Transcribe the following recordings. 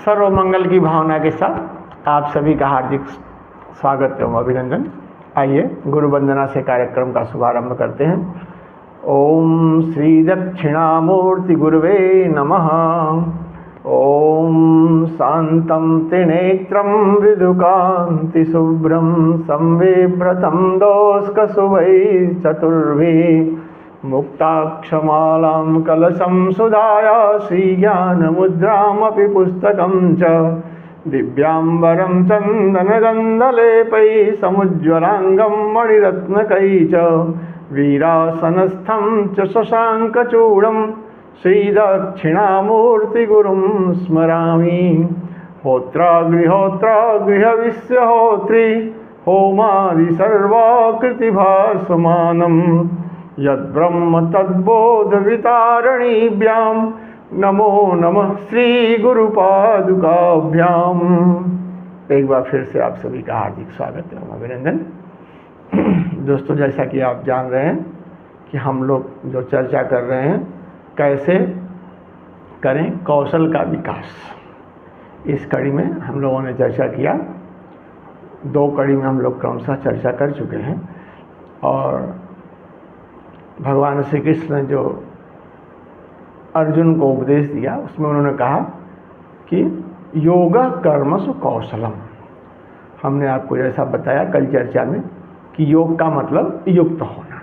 सर्व मंगल की भावना के साथ आप सभी का हार्दिक स्वागत एवं अभिनंदन। आइए गुरु वंदना से कार्यक्रम का शुभारंभ करते हैं। ओम श्री दक्षिणामूर्ति गुरुवे नमः। ओम शांतं त्रिनेत्रं मृदुकांति शुभ्रं संविभ्रतं दोष्कशुभैः चतुर्भिः मुक्ताक्षमालां कलशं सुधाया श्रीज्ञानमुद्रामपि पुस्तकं च दिव्याम्बरं चन्दनगन्धलेपैः समुज्ज्वलाङ्गं मणिरत्नकैः च वीरासनस्थं च शशाङ्कचूडं श्रीदक्षिणामूर्तिगुरुं स्मरामि। होत्रागृहोत्रागृहविश्वहोत्री होमादिसर्वाकृतिभासमानम् यद्ब्रह्म तद्बोधवितारणीभ्यां नमो नमः श्री गुरुपादुकाभ्याम। एक बार फिर से आप सभी का हार्दिक स्वागत एवं अभिनंदन। दोस्तों, जैसा कि आप जान रहे हैं कि हम लोग जो चर्चा कर रहे हैं कैसे करें कौशल का विकास, इस कड़ी में हम लोगों ने चर्चा किया। 2 कड़ी में हम लोग क्रमशः चर्चा कर चुके हैं और भगवान श्री कृष्ण ने जो अर्जुन को उपदेश दिया उसमें उन्होंने कहा कि योग कर्मसु कौशलम। हमने आपको जैसा बताया कल चर्चा में कि योग का मतलब युक्त होना,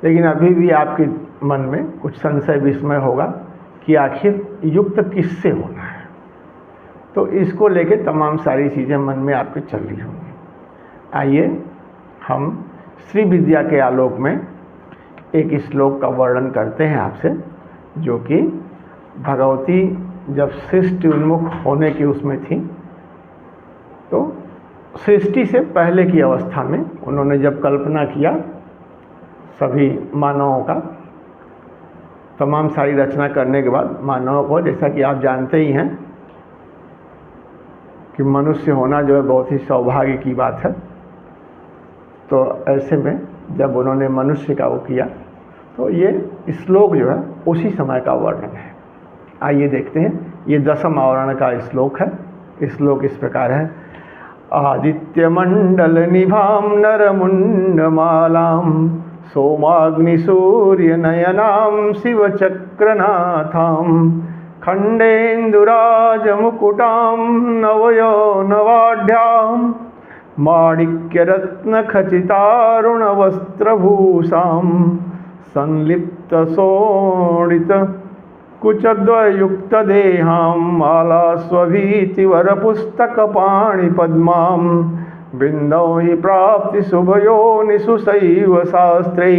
लेकिन अभी भी आपके मन में कुछ संशय विस्मय होगा कि आखिर युक्त किससे होना है। तो इसको लेके तमाम सारी चीज़ें मन में आपके चल रही होंगी। आइए हम श्री विद्या के आलोक में एक श्लोक का वर्णन करते हैं आपसे, जो कि भगवती जब सृष्टि उन्मुख होने की उसमें थी, तो सृष्टि से पहले की अवस्था में उन्होंने जब कल्पना किया सभी मानवों का, तमाम सारी रचना करने के बाद मानवों को, जैसा कि आप जानते ही हैं कि मनुष्य होना जो है बहुत ही सौभाग्य की बात है। तो ऐसे में जब उन्होंने मनुष्य का वो किया तो ये श्लोक जो है उसी समय का वर्णन है। आइए देखते हैं। ये 10वें आवरण का श्लोक है। श्लोक इस प्रकार है। आदित्य मंडल निभाम नरमुंडमालां सोमाग्निसूर्य नयनां शिवचक्रनाथां खंडेन्दुराज मुकुटां नवयौनवाढ्यां माणिक्यरत्नखचितारुणवस्त्रभूषां संलिप्तशोणित कुचद्वयुक्तदेहां मालास्वभीतिवरपुस्तकपाणिपद्मां बिन्दौ हि प्राप्तिशुभयोनिषु शैव शास्त्रै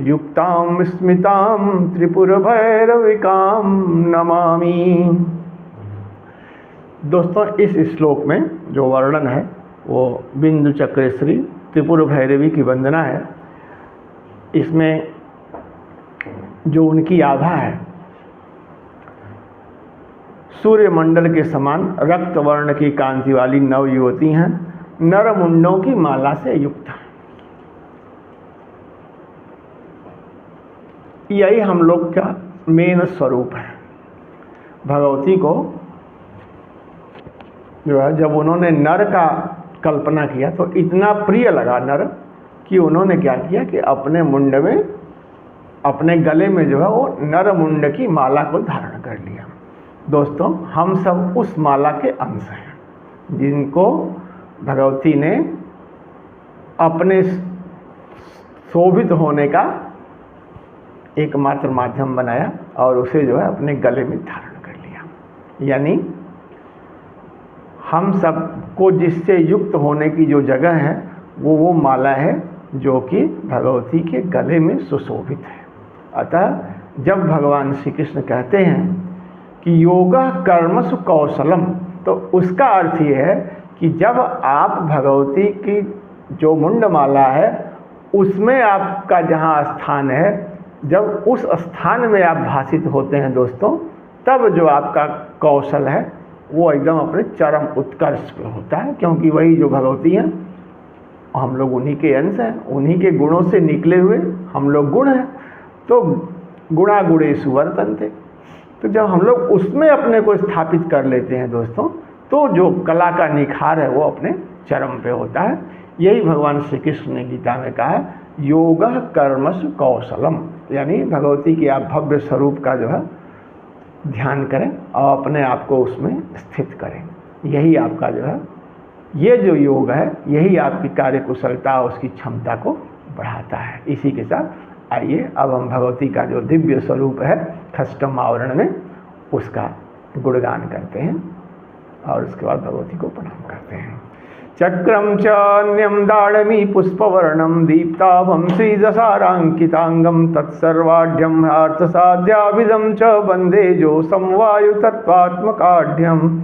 युक्तां स्मितां त्रिपुरभैरविकां नमामि। दोस्तों, इस श्लोक में जो वर्णन है वो बिंदु चक्रेश्वरी त्रिपुर भैरवी की वंदना है। इसमें जो उनकी आभा है सूर्य मंडल के समान रक्त वर्ण की कांति वाली नव युवती हैं, नरमुंडों की माला से युक्त। यही हम लोग का मेन स्वरूप है। भगवती को जो है जब उन्होंने नर का कल्पना किया तो इतना प्रिय लगा नर कि उन्होंने क्या किया कि अपने मुंड में, अपने गले में जो है वो नर मुंड की माला को धारण कर लिया। दोस्तों, हम सब उस माला के अंश हैं जिनको भगवती ने अपने शोभित होने का एकमात्र माध्यम बनाया और उसे जो है अपने गले में धारण कर लिया। यानी हम सब को जिससे युक्त होने की जो जगह है वो माला है जो कि भगवती के गले में सुशोभित है। अतः जब भगवान श्री कृष्ण कहते हैं कि योगा कर्मसु कौशलम, तो उसका अर्थ ये है कि जब आप भगवती की जो मुंडमाला है उसमें आपका जहाँ स्थान है, जब उस स्थान में आप भाषित होते हैं दोस्तों, तब जो आपका कौशल है वो एकदम अपने चरम उत्कर्ष पे होता है, क्योंकि वही जो भगवती हैं हम लोग उन्हीं के अंश हैं, उन्हीं के गुणों से निकले हुए हम लोग गुण हैं। तो गुणा गुणेषु वर्तन्ते। तो जब हम लोग उसमें अपने को स्थापित कर लेते हैं दोस्तों, तो जो कला का निखार है वो अपने चरम पे होता है। यही भगवान श्री कृष्ण ने गीता में कहा है, योग कर्मसु कौशलम, यानी भगवती के आप भव्य स्वरूप का जो है ध्यान करें और अपने आप को उसमें स्थित करें। यही आपका जो है ये जो योग है, यही आपकी कार्य कुशलता, उसकी क्षमता को बढ़ाता है। इसी के साथ आइए अब हम भगवती का जो दिव्य स्वरूप है खष्टम आवरण में, उसका गुणगान करते हैं और उसके बाद भगवती को प्रणाम करते हैं। चक्रम च अन्यम दाड़मी पुष्पवर्णम दीप्ताभम श्रीदशारांकितांगम तत्सर्वाढ्यम अर्थसाध्याभिदम च वंदे जो समवायु तत्वात्मकाढ्यम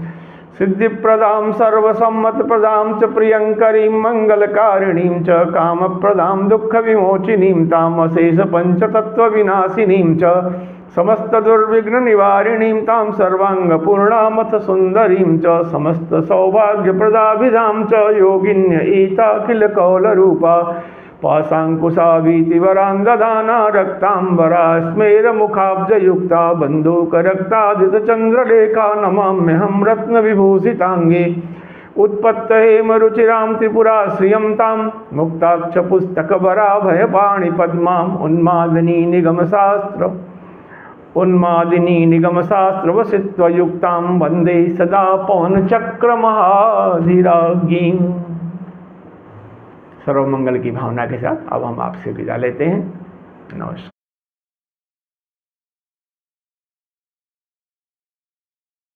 सिद्धिप्रदां सर्वसम्मतप्रदां च प्रियंकरीं मंगलकारिणीं च कामप्रदां दुःखविमोचिनीं ताम् अशेषपञ्चतत्त्वविनाशिनीं च समस्तदुर्विघ्ननिवारिणीं तां सर्वाङ्गपूर्णामथ सुन्दरीं च समस्तसौभाग्यप्रदाभिधां च योगिन्य एताखिलकौलरूपा पाशाङ्कुशाभीतिवरान्दधाना रक्ताम्बरा स्मेरमुखाब्जयुक्ता बन्धूकरक्तादितचन्द्रलेखा नमाम्यहं रत्नविभूषिताङ्गे उत्पत्तहेमरुचिरां त्रिपुरा श्रियं तां मुक्ताक्षपुस्तकवराभयपाणिपद्माम् उन्मादिनी निगमशास्त्रवसित्वयुक्तां वन्दे सदा पवनचक्रमहाधिराज्ञीम्। सर्वमंगल की भावना के साथ अब हम आपसे विदा लेते हैं। नमस्कार।